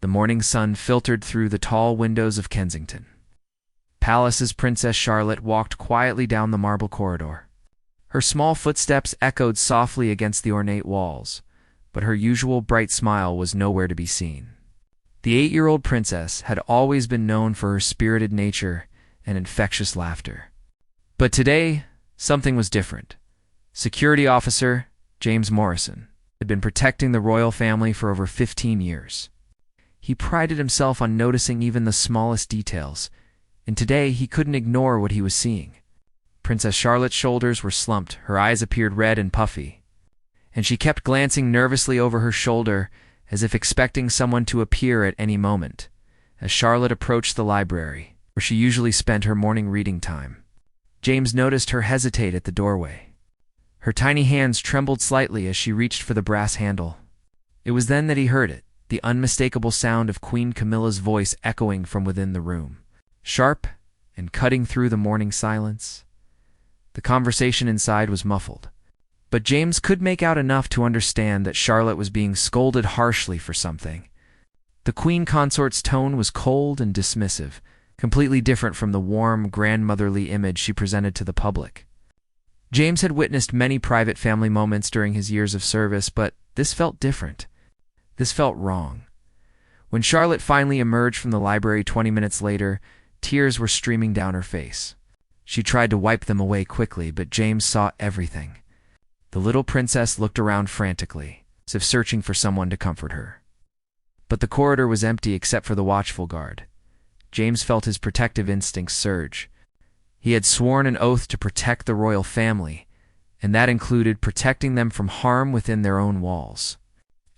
The morning sun filtered through the tall windows of Kensington. Palace's Princess Charlotte walked quietly down the marble corridor. Her small footsteps echoed softly against the ornate walls, but her usual bright smile was nowhere to be seen. The 8-year-old princess had always been known for her spirited nature and infectious laughter. But today, something was different. Security officer James Morrison had been protecting the royal family for over 15 years. He prided himself on noticing even the smallest details, and today he couldn't ignore what he was seeing. Princess Charlotte's shoulders were slumped, her eyes appeared red and puffy, and she kept glancing nervously over her shoulder as if expecting someone to appear at any moment. As Charlotte approached the library, where she usually spent her morning reading time, James noticed her hesitate at the doorway. Her tiny hands trembled slightly as she reached for the brass handle. It was then that he heard it, the unmistakable sound of Queen Camilla's voice echoing from within the room, sharp and cutting through the morning silence. The conversation inside was muffled, but James could make out enough to understand that Charlotte was being scolded harshly for something. The queen consort's tone was cold and dismissive, completely different from the warm, grandmotherly image she presented to the public. James had witnessed many private family moments during his years of service, but this felt different. This felt wrong. When Charlotte finally emerged from the library 20 minutes later, tears were streaming down her face. She tried to wipe them away quickly, but James saw everything. The little princess looked around frantically, as if searching for someone to comfort her. But the corridor was empty except for the watchful guard. James felt his protective instincts surge. He had sworn an oath to protect the royal family, and that included protecting them from harm within their own walls.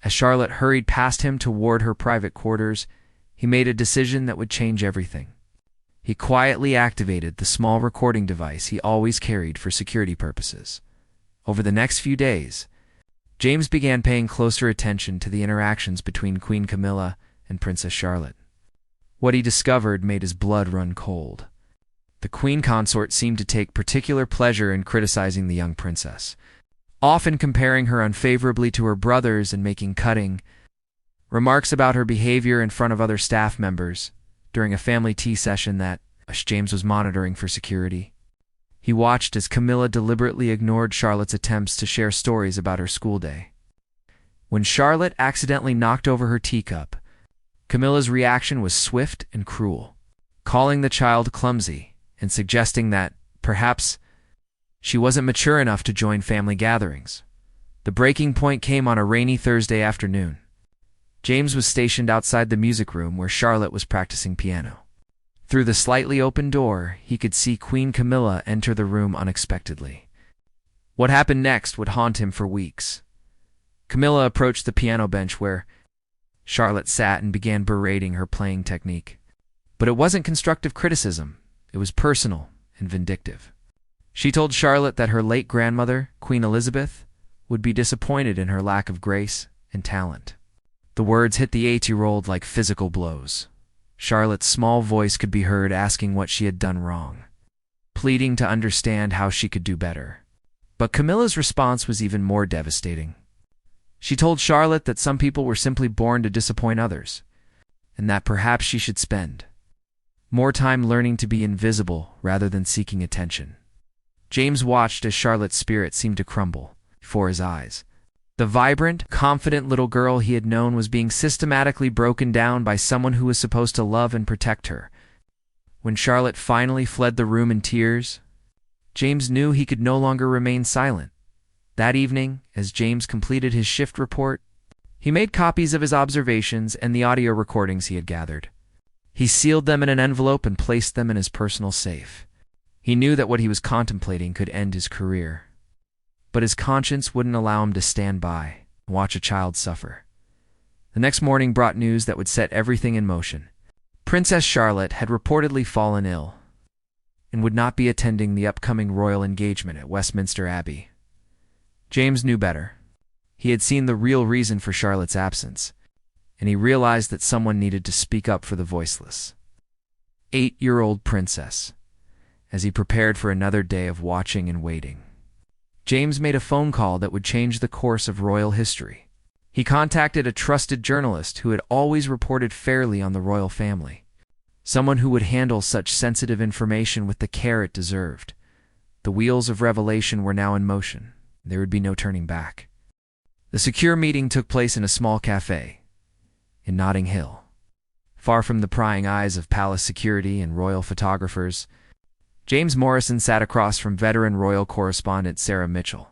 As Charlotte hurried past him toward her private quarters, he made a decision that would change everything. He quietly activated the small recording device he always carried for security purposes. Over the next few days, James began paying closer attention to the interactions between Queen Camilla and Princess Charlotte. What he discovered made his blood run cold. The queen consort seemed to take particular pleasure in criticizing the young princess, often comparing her unfavorably to her brothers and making cutting remarks about her behavior in front of other staff members during a family tea session that James was monitoring for security. He watched as Camilla deliberately ignored Charlotte's attempts to share stories about her school day. When Charlotte accidentally knocked over her teacup, Camilla's reaction was swift and cruel, calling the child clumsy and suggesting that, perhaps, she wasn't mature enough to join family gatherings. The breaking point came on a rainy Thursday afternoon. James was stationed outside the music room where Charlotte was practicing piano. Through the slightly open door, he could see Queen Camilla enter the room unexpectedly. What happened next would haunt him for weeks. Camilla approached the piano bench where Charlotte sat and began berating her playing technique. But it wasn't constructive criticism. It was personal and vindictive. She told Charlotte that her late grandmother, Queen Elizabeth, would be disappointed in her lack of grace and talent. The words hit the 8-year-old like physical blows. Charlotte's small voice could be heard asking what she had done wrong, pleading to understand how she could do better. But Camilla's response was even more devastating. She told Charlotte that some people were simply born to disappoint others, and that perhaps she should spend more time learning to be invisible rather than seeking attention. James watched as Charlotte's spirit seemed to crumble before his eyes. The vibrant, confident little girl he had known was being systematically broken down by someone who was supposed to love and protect her. When Charlotte finally fled the room in tears, James knew he could no longer remain silent. That evening, as James completed his shift report, he made copies of his observations and the audio recordings he had gathered. He sealed them in an envelope and placed them in his personal safe. He knew that what he was contemplating could end his career, but his conscience wouldn't allow him to stand by and watch a child suffer. The next morning brought news that would set everything in motion. Princess Charlotte had reportedly fallen ill and would not be attending the upcoming royal engagement at Westminster Abbey. James knew better. He had seen the real reason for Charlotte's absence, and he realized that someone needed to speak up for the voiceless. 8-year-old princess. As he prepared for another day of watching and waiting, James made a phone call that would change the course of royal history. He contacted a trusted journalist who had always reported fairly on the royal family, someone who would handle such sensitive information with the care it deserved. The wheels of revelation were now in motion. There would be no turning back. The secure meeting took place in a small cafe in Notting Hill. Far from the prying eyes of palace security and royal photographers, James Morrison sat across from veteran royal correspondent Sarah Mitchell,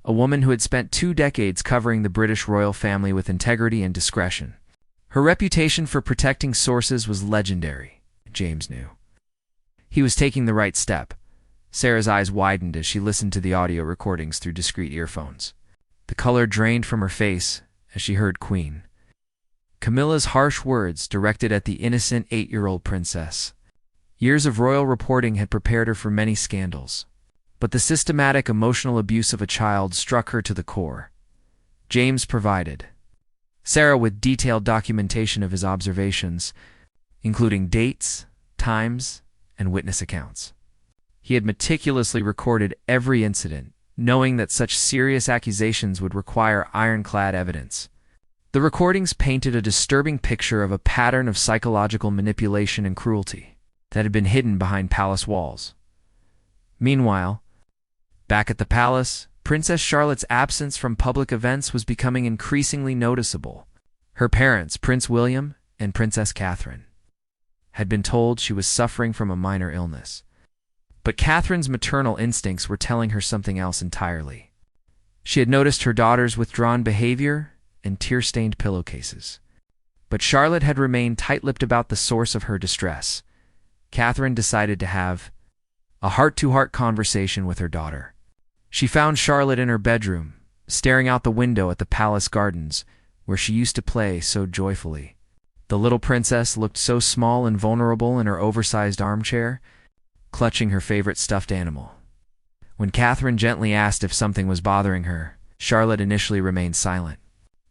a woman who had spent 2 decades covering the British royal family with integrity and discretion. Her reputation for protecting sources was legendary, James knew. He was taking the right step. Sarah's eyes widened as she listened to the audio recordings through discreet earphones. The color drained from her face as she heard Queen Camilla's harsh words directed at the innocent 8-year-old princess. Years of royal reporting had prepared her for many scandals, but the systematic emotional abuse of a child struck her to the core. James provided Sarah with detailed documentation of his observations, including dates, times, and witness accounts. He had meticulously recorded every incident, knowing that such serious accusations would require ironclad evidence. The recordings painted a disturbing picture of a pattern of psychological manipulation and cruelty that had been hidden behind palace walls. Meanwhile, back at the palace, Princess Charlotte's absence from public events was becoming increasingly noticeable. Her parents, Prince William and Princess Catherine, had been told she was suffering from a minor illness. But Catherine's maternal instincts were telling her something else entirely. She had noticed her daughter's withdrawn behavior and tear-stained pillowcases. But Charlotte had remained tight-lipped about the source of her distress. Catherine decided to have a heart-to-heart conversation with her daughter. She found Charlotte in her bedroom, staring out the window at the palace gardens, where she used to play so joyfully. The little princess looked so small and vulnerable in her oversized armchair, clutching her favorite stuffed animal. When Catherine gently asked if something was bothering her, Charlotte initially remained silent.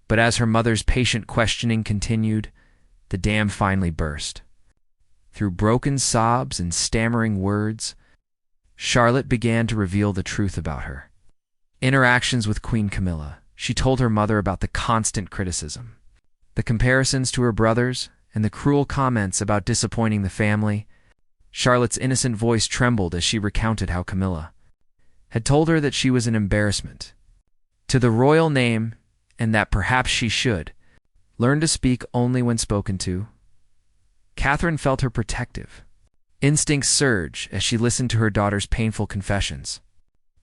But as her mother's patient questioning continued, the dam finally burst. Through broken sobs and stammering words, Charlotte began to reveal the truth about her. In her actions with Queen Camilla, she told her mother about the constant criticism, the comparisons to her brothers, and the cruel comments about disappointing the family. Charlotte's innocent voice trembled as she recounted how Camilla had told her that she was an embarrassment to the royal name and that perhaps she should learn to speak only when spoken to. Catherine felt her protective instincts surge as she listened to her daughter's painful confessions.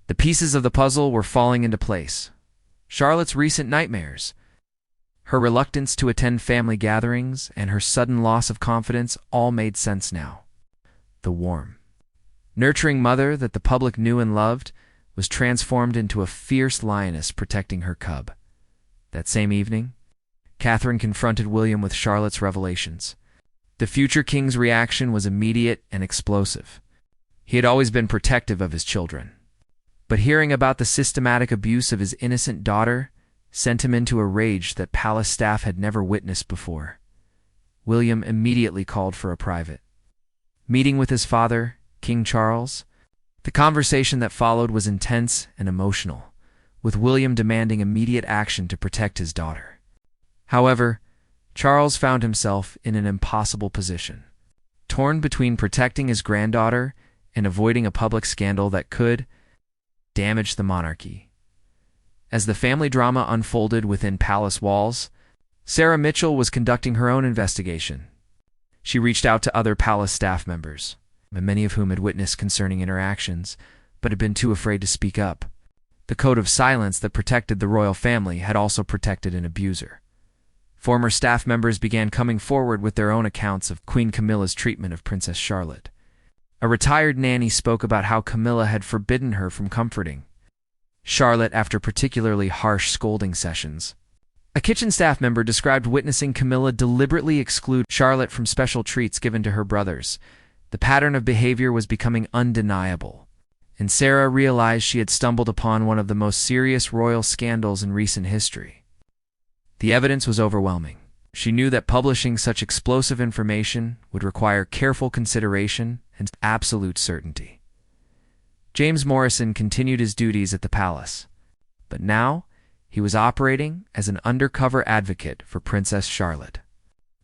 The pieces of the puzzle were falling into place. Charlotte's recent nightmares, her reluctance to attend family gatherings, and her sudden loss of confidence all made sense now. The warm, nurturing mother that the public knew and loved was transformed into a fierce lioness protecting her cub. That same evening, Catherine confronted William with Charlotte's revelations. The future king's reaction was immediate and explosive. He had always been protective of his children, but hearing about the systematic abuse of his innocent daughter sent him into a rage that palace staff had never witnessed before. William immediately called for a private meeting with his father, King Charles. The conversation that followed was intense and emotional, with William demanding immediate action to protect his daughter. However, Charles found himself in an impossible position, torn between protecting his granddaughter and avoiding a public scandal that could damage the monarchy. As the family drama unfolded within palace walls, Sarah Mitchell was conducting her own investigation. She reached out to other palace staff members, many of whom had witnessed concerning interactions, but had been too afraid to speak up. The code of silence that protected the royal family had also protected an abuser. Former staff members began coming forward with their own accounts of Queen Camilla's treatment of Princess Charlotte. A retired nanny spoke about how Camilla had forbidden her from comforting Charlotte after particularly harsh scolding sessions. A kitchen staff member described witnessing Camilla deliberately exclude Charlotte from special treats given to her brothers. The pattern of behavior was becoming undeniable, and Sarah realized she had stumbled upon one of the most serious royal scandals in recent history. The evidence was overwhelming. She knew that publishing such explosive information would require careful consideration and absolute certainty. James Morrison continued his duties at the palace, but now He was operating as an undercover advocate for Princess Charlotte.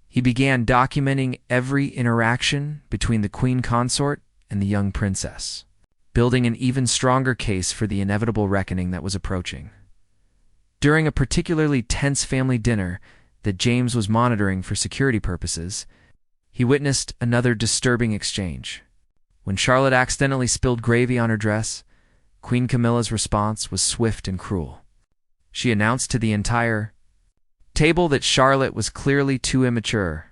He began documenting every interaction between the queen consort and the young princess, building an even stronger case for the inevitable reckoning that was approaching. During a particularly tense family dinner that James was monitoring for security purposes, he witnessed another disturbing exchange. When Charlotte accidentally spilled gravy on her dress, Queen Camilla's response was swift and cruel. She announced to the entire table that Charlotte was clearly too immature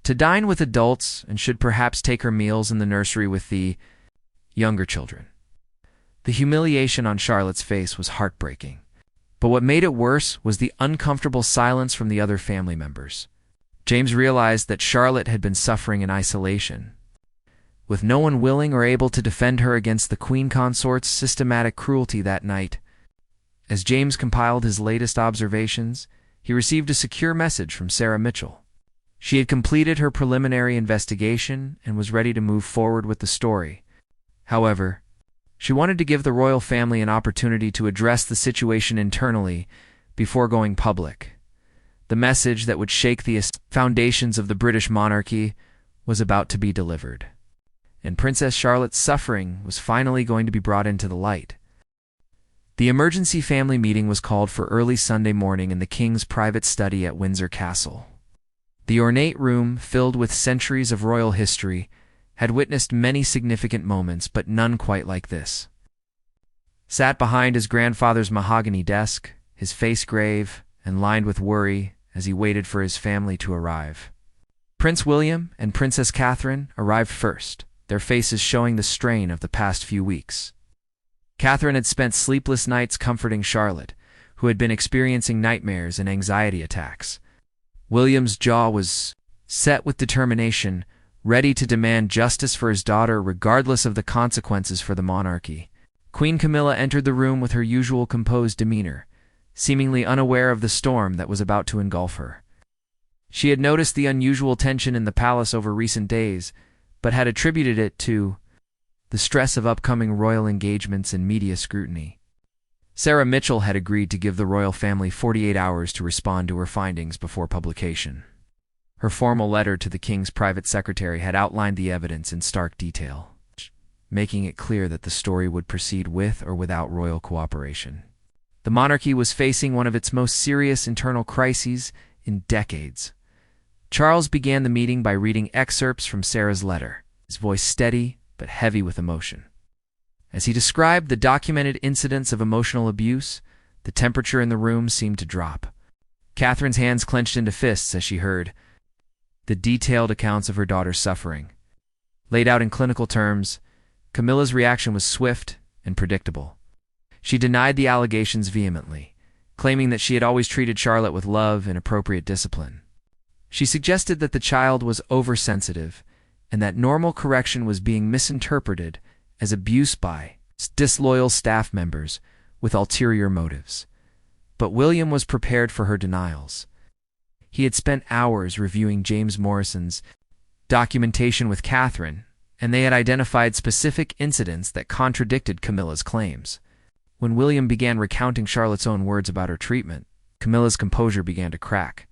to dine with adults and should perhaps take her meals in the nursery with the younger children. The humiliation on Charlotte's face was heartbreaking, but what made it worse was the uncomfortable silence from the other family members. James realized that Charlotte had been suffering in isolation, with no one willing or able to defend her against the queen consort's systematic cruelty that night. As James compiled his latest observations, he received a secure message from Sarah Mitchell. She had completed her preliminary investigation and was ready to move forward with the story. However, she wanted to give the royal family an opportunity to address the situation internally before going public. The message that would shake the foundations of the British monarchy was about to be delivered, and Princess Charlotte's suffering was finally going to be brought into the light. The emergency family meeting was called for early Sunday morning in the king's private study at Windsor Castle. The ornate room, filled with centuries of royal history, had witnessed many significant moments, but none quite like this. Sat behind his grandfather's mahogany desk, his face grave and lined with worry as he waited for his family to arrive. Prince William and Princess Catherine arrived first, their faces showing the strain of the past few weeks. Catherine had spent sleepless nights comforting Charlotte, who had been experiencing nightmares and anxiety attacks. William's jaw was set with determination, ready to demand justice for his daughter regardless of the consequences for the monarchy. Queen Camilla entered the room with her usual composed demeanor, seemingly unaware of the storm that was about to engulf her. She had noticed the unusual tension in the palace over recent days, but had attributed it to the stress of upcoming royal engagements and media scrutiny. Sarah Mitchell had agreed to give the royal family 48 hours to respond to her findings before publication. Her formal letter to the king's private secretary had outlined the evidence in stark detail, making it clear that the story would proceed with or without royal cooperation. The monarchy was facing one of its most serious internal crises in decades. Charles began the meeting by reading excerpts from Sarah's letter, his voice steady but heavy with emotion. As he described the documented incidents of emotional abuse, the temperature in the room seemed to drop. Catherine's hands clenched into fists as she heard the detailed accounts of her daughter's suffering. Laid out in clinical terms, Camilla's reaction was swift and predictable. She denied the allegations vehemently, claiming that she had always treated Charlotte with love and appropriate discipline. She suggested that the child was oversensitive and that normal correction was being misinterpreted as abuse by disloyal staff members with ulterior motives. But William was prepared for her denials. He had spent hours reviewing James Morrison's documentation with Catherine, and they had identified specific incidents that contradicted Camilla's claims. When William began recounting Charlotte's own words about her treatment, Camilla's composure began to crack.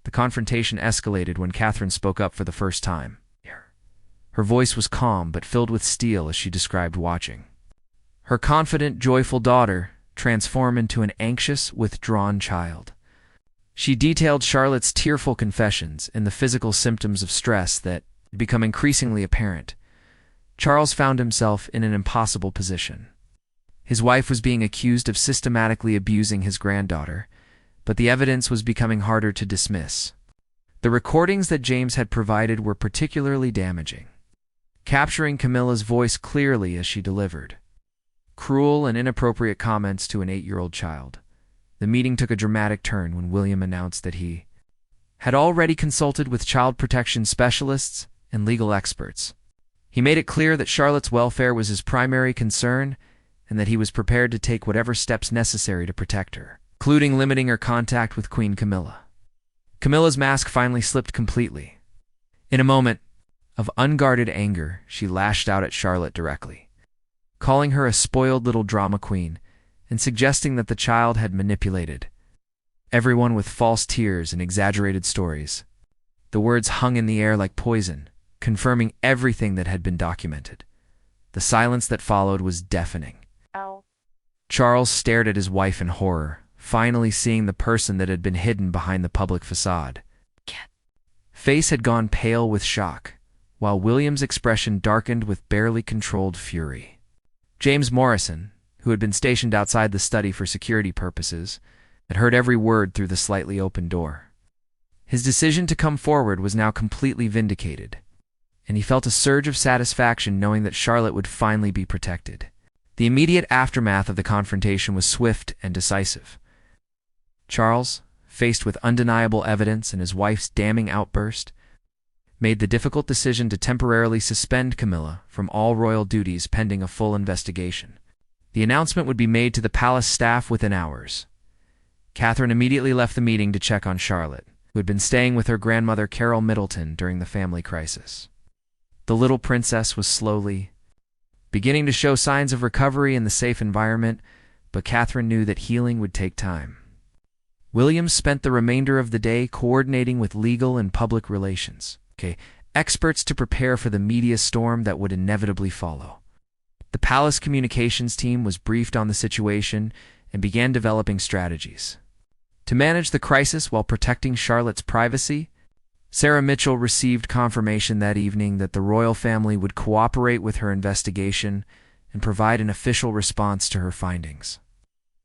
The confrontation escalated when Catherine spoke up for the first time. Her voice was calm but filled with steel as she described watching her confident, joyful daughter transform into an anxious, withdrawn child. She detailed Charlotte's tearful confessions and the physical symptoms of stress that had become increasingly apparent. Charles found himself in an impossible position. His wife was being accused of systematically abusing his granddaughter, but the evidence was becoming harder to dismiss. The recordings that James had provided were particularly damaging, capturing Camilla's voice clearly as she delivered cruel and inappropriate comments to an 8-year-old child. The meeting took a dramatic turn when William announced that he had already consulted with child protection specialists and legal experts. He made it clear that Charlotte's welfare was his primary concern and that he was prepared to take whatever steps necessary to protect her, including limiting her contact with Queen Camilla. Camilla's mask finally slipped completely. In a moment of unguarded anger, she lashed out at Charlotte directly, calling her a spoiled little drama queen and suggesting that the child had manipulated everyone with false tears and exaggerated stories. The words hung in the air like poison, confirming everything that had been documented. The silence that followed was deafening. Ow. Charles stared at his wife in horror, finally seeing the person that had been hidden behind the public facade. Face had gone pale with shock, while William's expression darkened with barely controlled fury. James Morrison, who had been stationed outside the study for security purposes, had heard every word through the slightly open door. His decision to come forward was now completely vindicated, and he felt a surge of satisfaction knowing that Charlotte would finally be protected. The immediate aftermath of the confrontation was swift and decisive. Charles, faced with undeniable evidence and his wife's damning outburst, made the difficult decision to temporarily suspend Camilla from all royal duties pending a full investigation. The announcement would be made to the palace staff within hours. Catherine immediately left the meeting to check on Charlotte, who had been staying with her grandmother Carol Middleton during the family crisis. The little princess was slowly beginning to show signs of recovery in the safe environment, but Catherine knew that healing would take time. William spent the remainder of the day coordinating with legal and public relations, experts to prepare for the media storm that would inevitably follow. The palace communications team was briefed on the situation and began developing strategies. To manage the crisis while protecting Charlotte's privacy, Sarah Mitchell received confirmation that evening that the royal family would cooperate with her investigation and provide an official response to her findings.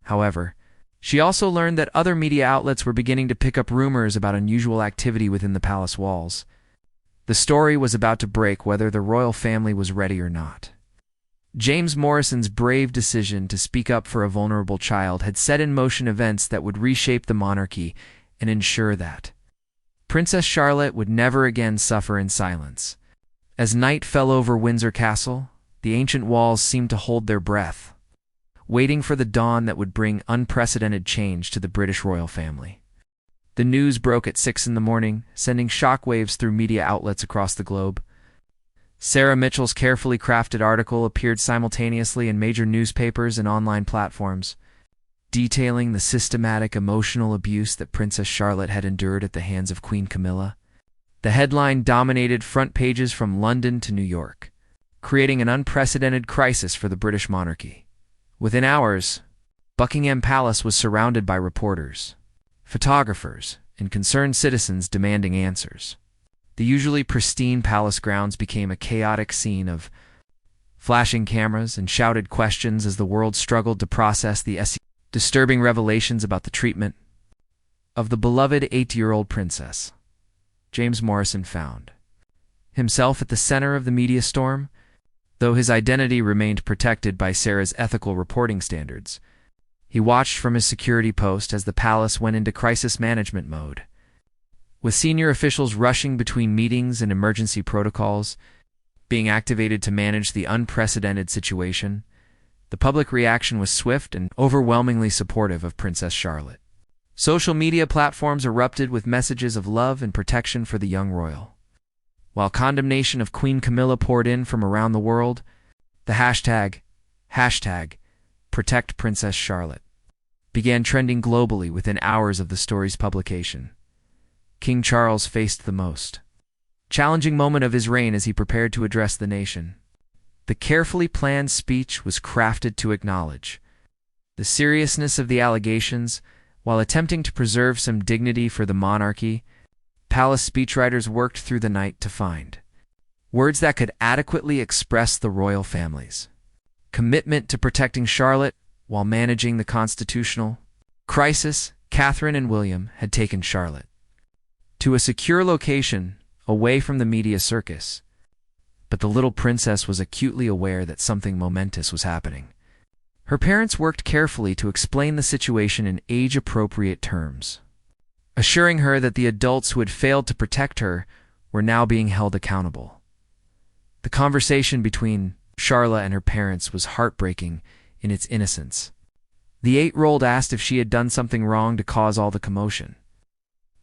However, she also learned that other media outlets were beginning to pick up rumors about unusual activity within the palace walls. The story was about to break whether the royal family was ready or not. James Morrison's brave decision to speak up for a vulnerable child had set in motion events that would reshape the monarchy and ensure that Princess Charlotte would never again suffer in silence. As night fell over Windsor Castle, the ancient walls seemed to hold their breath, waiting for the dawn that would bring unprecedented change to the British royal family. The news broke at 6 in the morning, sending shockwaves through media outlets across the globe. Sarah Mitchell's carefully crafted article appeared simultaneously in major newspapers and online platforms, detailing the systematic emotional abuse that Princess Charlotte had endured at the hands of Queen Camilla. The headline dominated front pages from London to New York, creating an unprecedented crisis for the British monarchy. Within hours, Buckingham Palace was surrounded by reporters, photographers, and concerned citizens demanding answers. The usually pristine palace grounds became a chaotic scene of flashing cameras and shouted questions as the world struggled to process the disturbing revelations about the treatment of the beloved 8-year-old princess. James Morrison found himself at the center of the media storm, though his identity remained protected by Sarah's ethical reporting standards. He watched from his security post as the palace went into crisis management mode. With senior officials rushing between meetings and emergency protocols being activated to manage the unprecedented situation, the public reaction was swift and overwhelmingly supportive of Princess Charlotte. Social media platforms erupted with messages of love and protection for the young royal. While condemnation of Queen Camilla poured in from around the world, the hashtag Protect Princess Charlotte began trending globally within hours of the story's publication. King Charles faced the most challenging moment of his reign as he prepared to address the nation. The carefully planned speech was crafted to acknowledge the seriousness of the allegations while attempting to preserve some dignity for the monarchy. Palace speechwriters worked through the night to find words that could adequately express the royal family's commitment to protecting Charlotte while managing the constitutional crisis. Catherine and William had taken Charlotte to a secure location away from the media circus, but the little princess was acutely aware that something momentous was happening. Her parents worked carefully to explain the situation in age-appropriate terms, assuring her that the adults who had failed to protect her were now being held accountable. The conversation between Charlotte and her parents was heartbreaking in its innocence. The 8-year-old asked if she had done something wrong to cause all the commotion,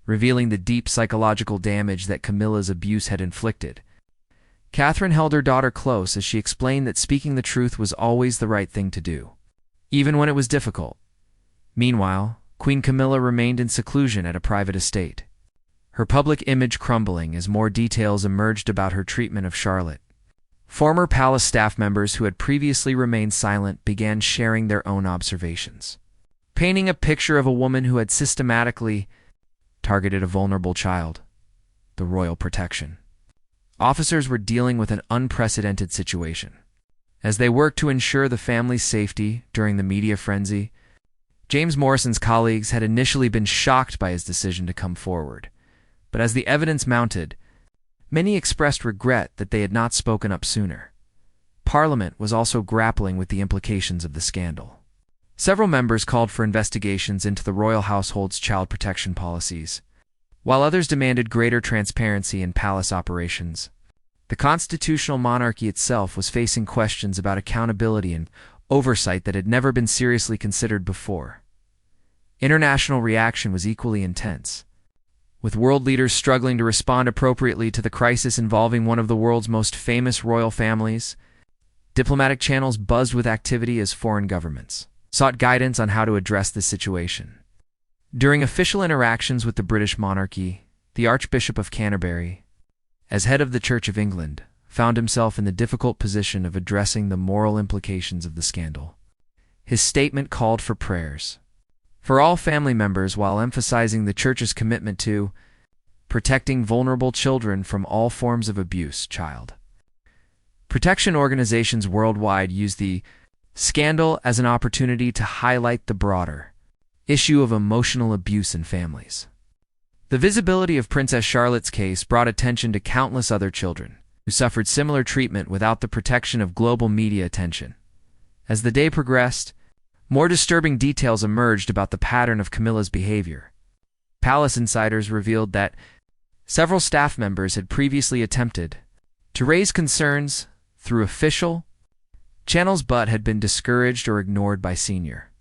revealing the deep psychological damage that Camilla's abuse had inflicted. Catherine held her daughter close as she explained that speaking the truth was always the right thing to do. even when it was difficult. Meanwhile, Queen Camilla remained in seclusion at a private estate, her public image crumbling as more details emerged about her treatment of Charlotte. Former palace staff members who had previously remained silent began sharing their own observations, painting a picture of a woman who had systematically targeted a vulnerable child. The royal protection. Officers were dealing with an unprecedented situation. As they worked to ensure the family's safety during the media frenzy, James Morrison's colleagues had initially been shocked by his decision to come forward. But as the evidence mounted, many expressed regret that they had not spoken up sooner. Parliament was also grappling with the implications of the scandal. Several members called for investigations into the royal household's child protection policies, while others demanded greater transparency in palace operations. The constitutional monarchy itself was facing questions about accountability and oversight that had never been seriously considered before. International reaction was equally intense, with world leaders struggling to respond appropriately to the crisis involving one of the world's most famous royal families. Diplomatic channels buzzed with activity as foreign governments sought guidance on how to address this situation. During official interactions with the British monarchy, the Archbishop of Canterbury, as head of the Church of England, found himself in the difficult position of addressing the moral implications of the scandal. His statement called for prayers for all family members while emphasizing the Church's commitment to protecting vulnerable children from all forms of abuse. Child protection organizations worldwide use the scandal as an opportunity to highlight the broader issue of emotional abuse in families. The visibility of Princess Charlotte's case brought attention to countless other children who suffered similar treatment without the protection of global media attention. As the day progressed, more disturbing details emerged about the pattern of Camilla's behavior. Palace insiders revealed that several staff members had previously attempted to raise concerns through official channels but had been discouraged or ignored by senior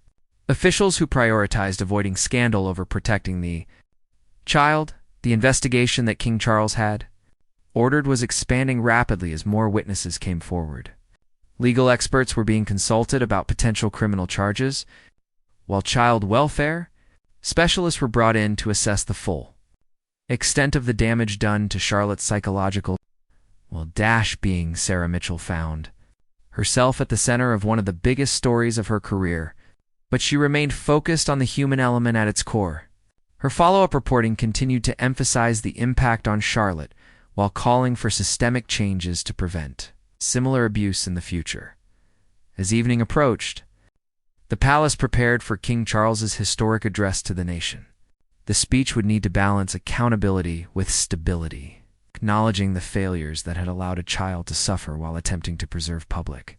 officials who prioritized avoiding scandal over protecting the child. The investigation that King Charles had ordered was expanding rapidly as more witnesses came forward. Legal experts were being consulted about potential criminal charges, while child welfare specialists were brought in to assess the full extent of the damage done to Charlotte's psychological well. Being Sarah Mitchell found herself at the center of one of the biggest stories of her career, but she remained focused on the human element at its core. Her follow-up reporting continued to emphasize the impact on Charlotte while calling for systemic changes to prevent similar abuse in the future. As evening approached, the palace prepared for King Charles's historic address to the nation. The speech would need to balance accountability with stability, acknowledging the failures that had allowed a child to suffer while attempting to preserve public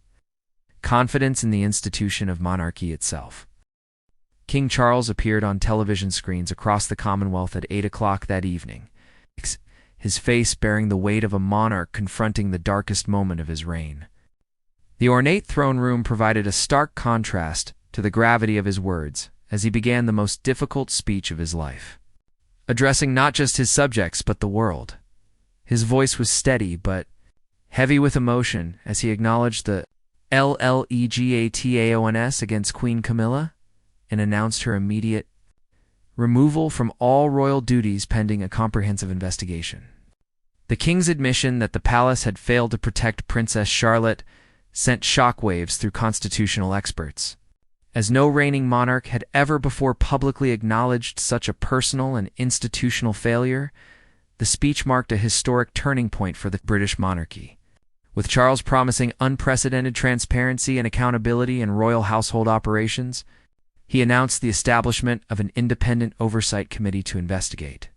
confidence in the institution of monarchy itself. King Charles appeared on television screens across the Commonwealth at 8 o'clock that evening, his face bearing the weight of a monarch confronting the darkest moment of his reign. The ornate throne room provided a stark contrast to the gravity of his words as he began the most difficult speech of his life, addressing not just his subjects but the world. His voice was steady but heavy with emotion as he acknowledged the allegations against Queen Camilla and announced her immediate removal from all royal duties pending a comprehensive investigation. The king's admission that the palace had failed to protect Princess Charlotte sent shockwaves through constitutional experts, as no reigning monarch had ever before publicly acknowledged such a personal and institutional failure. The speech marked a historic turning point for the British monarchy, with Charles promising unprecedented transparency and accountability in royal household operations. He announced the establishment of an independent oversight committee to investigate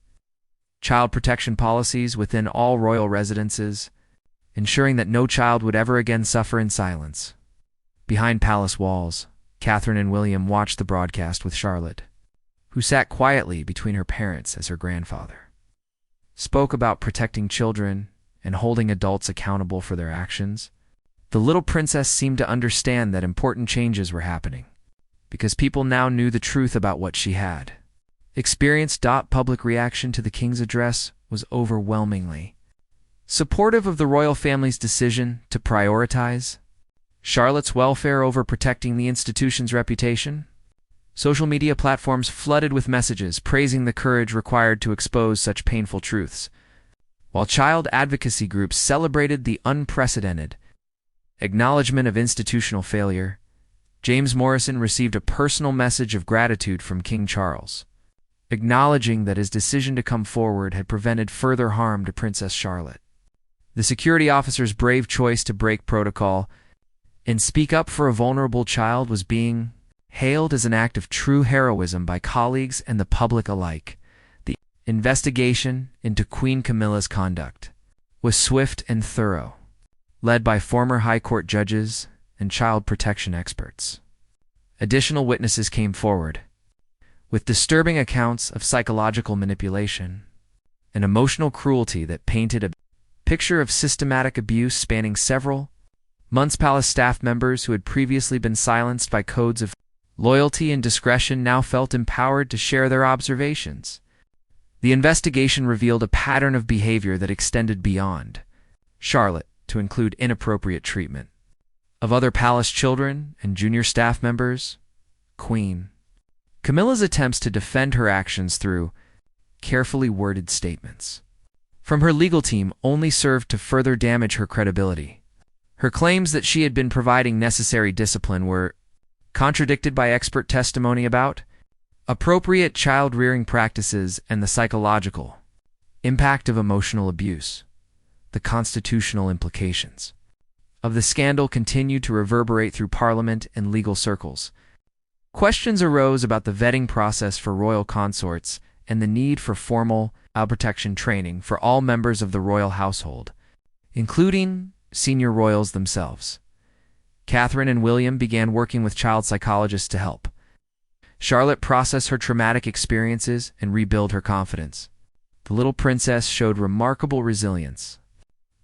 child protection policies within all royal residences, ensuring that no child would ever again suffer in silence. Behind palace walls, Catherine and William watched the broadcast with Charlotte, who sat quietly between her parents as her grandfather spoke about protecting children and holding adults accountable for their actions. The little princess seemed to understand that important changes were happening, because people now knew the truth about what she had experienced. Public reaction to the king's address was overwhelmingly supportive of the royal family's decision to prioritize Charlotte's welfare over protecting the institution's reputation? Social media platforms flooded with messages praising the courage required to expose such painful truths, while child advocacy groups celebrated the unprecedented acknowledgement of institutional failure. James Morrison received a personal message of gratitude from King Charles, acknowledging that his decision to come forward had prevented further harm to Princess Charlotte. The security officer's brave choice to break protocol and speak up for a vulnerable child was being hailed as an act of true heroism by colleagues and the public alike. The investigation into Queen Camilla's conduct was swift and thorough, led by former High Court judges and child protection experts. Additional witnesses came forward, with disturbing accounts of psychological manipulation and emotional cruelty that painted a picture of systematic abuse spanning several months. Palace staff members who had previously been silenced by codes of loyalty and discretion now felt empowered to share their observations. The investigation revealed a pattern of behavior that extended beyond Charlotte to include inappropriate treatment of other palace children and junior staff members. Queen Camilla's attempts to defend her actions through carefully worded statements from her legal team only served to further damage her credibility. Her claims that she had been providing necessary discipline were contradicted by expert testimony about appropriate child-rearing practices and the psychological impact of emotional abuse. The constitutional implications of the scandal continued to reverberate through Parliament and legal circles. Questions arose about the vetting process for royal consorts and the need for formal child protection training for all members of the royal household, including senior royals themselves. Catherine and William began working with child psychologists to help Charlotte process her traumatic experiences and rebuild her confidence. The little princess showed remarkable resilience,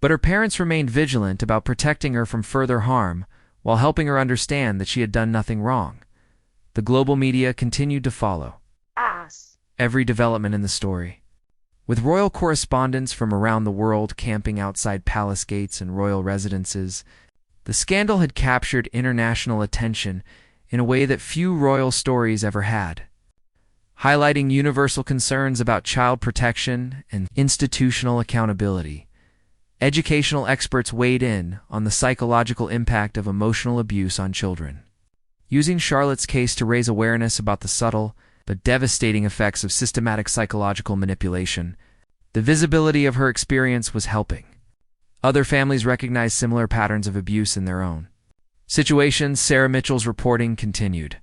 but her parents remained vigilant about protecting her from further harm while helping her understand that she had done nothing wrong. The global media continued to follow every development in the story, with royal correspondents from around the world camping outside palace gates and royal residences. The scandal had captured international attention in a way that few royal stories ever had, highlighting universal concerns about child protection and institutional accountability. Educational experts weighed in on the psychological impact of emotional abuse on children, using Charlotte's case to raise awareness about the subtle but devastating effects of systematic psychological manipulation. The visibility of her experience was helping other families recognize similar patterns of abuse in their own situations. Sarah Mitchell's reporting continued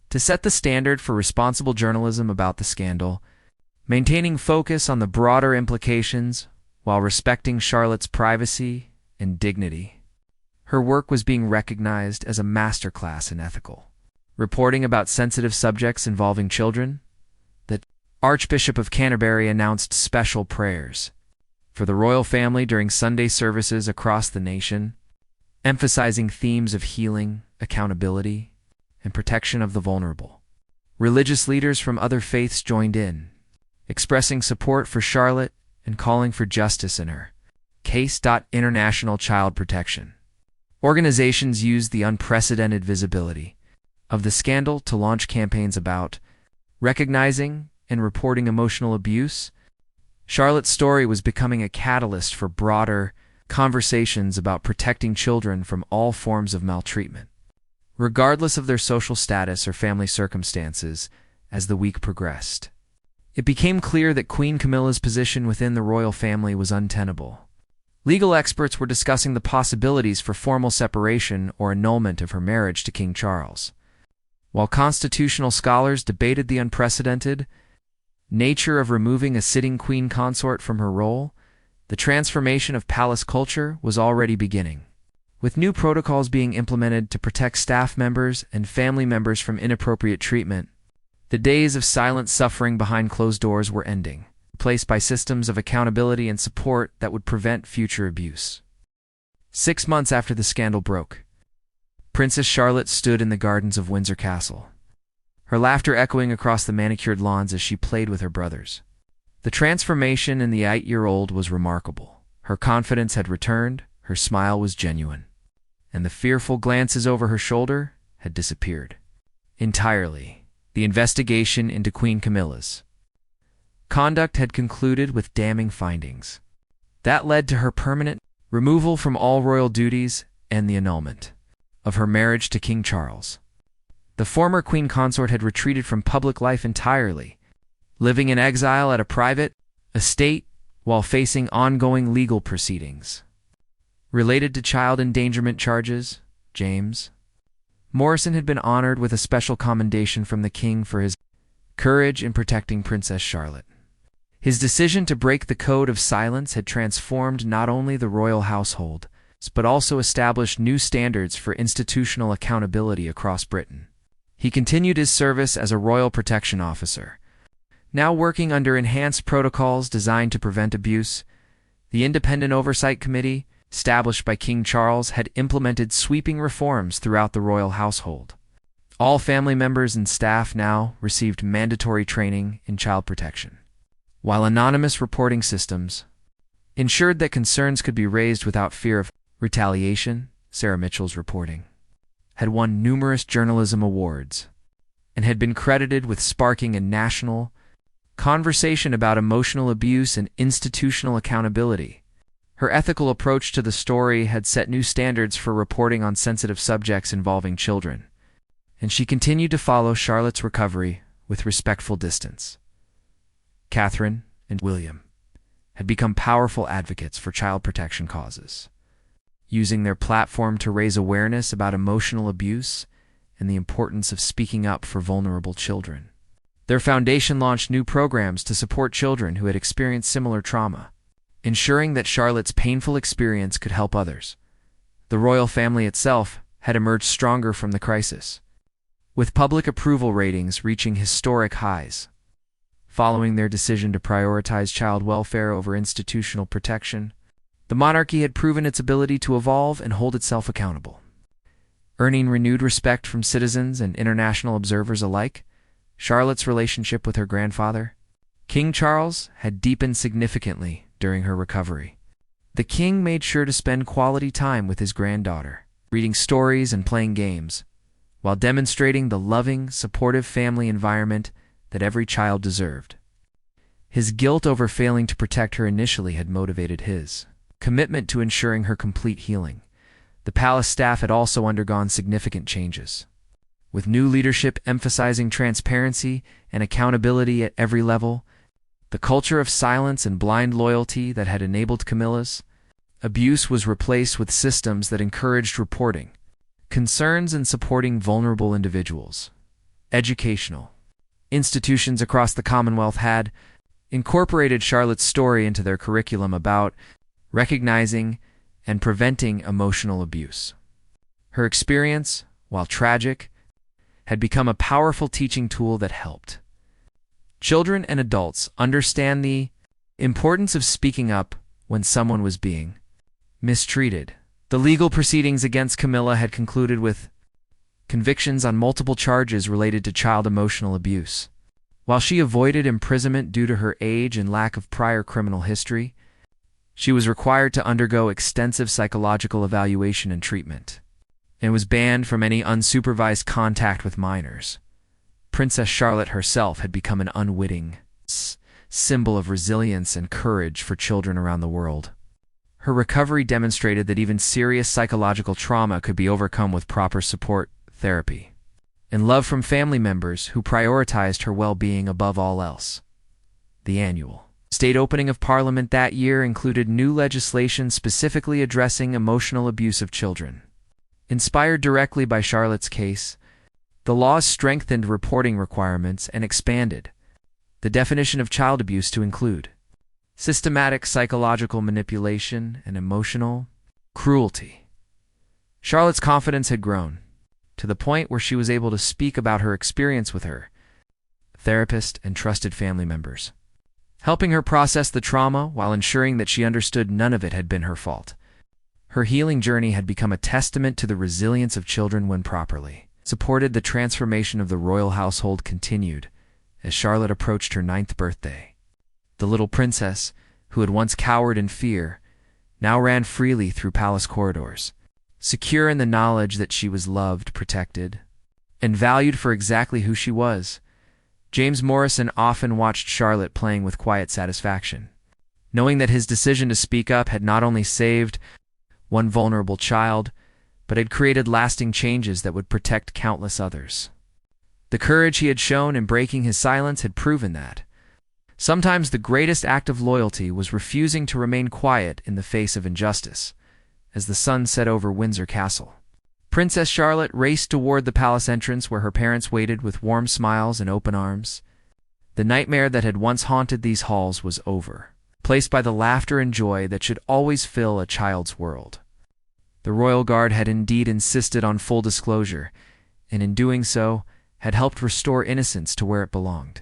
to set the standard for responsible journalism about the scandal, maintaining focus on the broader implications while respecting Charlotte's privacy and dignity. Her work was being recognized as a masterclass in ethical reporting about sensitive subjects involving children. The Archbishop of Canterbury announced special prayers for the royal family during Sunday services across the nation, emphasizing themes of healing, accountability, and protection of the vulnerable. Religious leaders from other faiths joined in, expressing support for Charlotte and calling for justice in her case. International child protection organizations used the unprecedented visibility of the scandal to launch campaigns about recognizing and reporting emotional abuse. Charlotte's story was becoming a catalyst for broader conversations about protecting children from all forms of maltreatment, regardless of their social status or family circumstances. As the week progressed, it became clear that Queen Camilla's position within the royal family was untenable. Legal experts were discussing the possibilities for formal separation or annulment of her marriage to King Charles, while constitutional scholars debated the unprecedented nature of removing a sitting queen consort from her role. The transformation of palace culture was already beginning, with new protocols being implemented to protect staff members and family members from inappropriate treatment. The days of silent suffering behind closed doors were ending, replaced by systems of accountability and support that would prevent future abuse. 6 months after the scandal broke, Princess Charlotte stood in the gardens of Windsor Castle, her laughter echoing across the manicured lawns as she played with her brothers. The transformation in the 8-year-old was remarkable. Her confidence had returned, her smile was genuine, and the fearful glances over her shoulder had disappeared entirely. The investigation into Queen Camillas' conduct had concluded with damning findings. That led to her permanent removal from all royal duties and the annulment of her marriage to King Charles. The former queen consort had retreated from public life entirely, living in exile at a private estate while facing ongoing legal proceedings. Related to child endangerment charges, James Morrison had been honored with a special commendation from the king for his courage in protecting Princess Charlotte. His decision to break the code of silence had transformed not only the royal household, but also established new standards for institutional accountability across Britain. He continued his service as a royal protection officer, now working under enhanced protocols designed to prevent abuse. The Independent Oversight Committee, established by King Charles, had implemented sweeping reforms throughout the royal household. All family members and staff now received mandatory training in child protection, while anonymous reporting systems ensured that concerns could be raised without fear of retaliation. Sarah Mitchell's reporting had won numerous journalism awards and had been credited with sparking a national conversation about emotional abuse and institutional accountability. Her ethical approach to the story had set new standards for reporting on sensitive subjects involving children, and she continued to follow Charlotte's recovery with respectful distance. Catherine and William had become powerful advocates for child protection causes, using their platform to raise awareness about emotional abuse and the importance of speaking up for vulnerable children. Their foundation launched new programs to support children who had experienced similar trauma, ensuring that Charlotte's painful experience could help others. The royal family itself had emerged stronger from the crisis, with public approval ratings reaching historic highs. Following their decision to prioritize child welfare over institutional protection, the monarchy had proven its ability to evolve and hold itself accountable. Earning renewed respect from citizens and international observers alike, Charlotte's relationship with her grandfather, King Charles, had deepened significantly during her recovery. The king made sure to spend quality time with his granddaughter, reading stories and playing games, while demonstrating the loving, supportive family environment that every child deserved. His guilt over failing to protect her initially had motivated his commitment to ensuring her complete healing. The palace staff had also undergone significant changes, with new leadership emphasizing transparency and accountability at every level. The culture of silence and blind loyalty that had enabled Camillas' abuse was replaced with systems that encouraged reporting concerns and supporting vulnerable individuals. Educational institutions across the Commonwealth had incorporated Charlotte's story into their curriculum about recognizing and preventing emotional abuse. Her experience, while tragic, had become a powerful teaching tool that helped children and adults understand the importance of speaking up when someone was being mistreated. The legal proceedings against Camilla had concluded with convictions on multiple charges related to child emotional abuse. While she avoided imprisonment due to her age and lack of prior criminal history, she was required to undergo extensive psychological evaluation and treatment, and was banned from any unsupervised contact with minors. Princess Charlotte herself had become an unwitting symbol of resilience and courage for children around the world. Her recovery demonstrated that even serious psychological trauma could be overcome with proper support, therapy, and love from family members who prioritized her well-being above all else. The annual state opening of Parliament that year included new legislation specifically addressing emotional abuse of children. Inspired directly by Charlotte's case, the laws strengthened reporting requirements and expanded the definition of child abuse to include systematic psychological manipulation and emotional cruelty. Charlotte's confidence had grown to the point where she was able to speak about her experience with her therapist and trusted family members, helping her process the trauma while ensuring that she understood none of it had been her fault. Her healing journey had become a testament to the resilience of children when properly supported. The transformation of the royal household continued as Charlotte approached her 9th birthday. The little princess, who had once cowered in fear, now ran freely through palace corridors, secure in the knowledge that she was loved, protected, and valued for exactly who she was. James Morrison often watched Charlotte playing with quiet satisfaction, knowing that his decision to speak up had not only saved one vulnerable child, but had created lasting changes that would protect countless others. The courage he had shown in breaking his silence had proven that sometimes the greatest act of loyalty was refusing to remain quiet in the face of injustice. As the sun set over Windsor Castle, Princess Charlotte raced toward the palace entrance where her parents waited with warm smiles and open arms. The nightmare that had once haunted these halls was over, replaced by the laughter and joy that should always fill a child's world. The royal guard had indeed insisted on full disclosure, and in doing so, had helped restore innocence to where it belonged.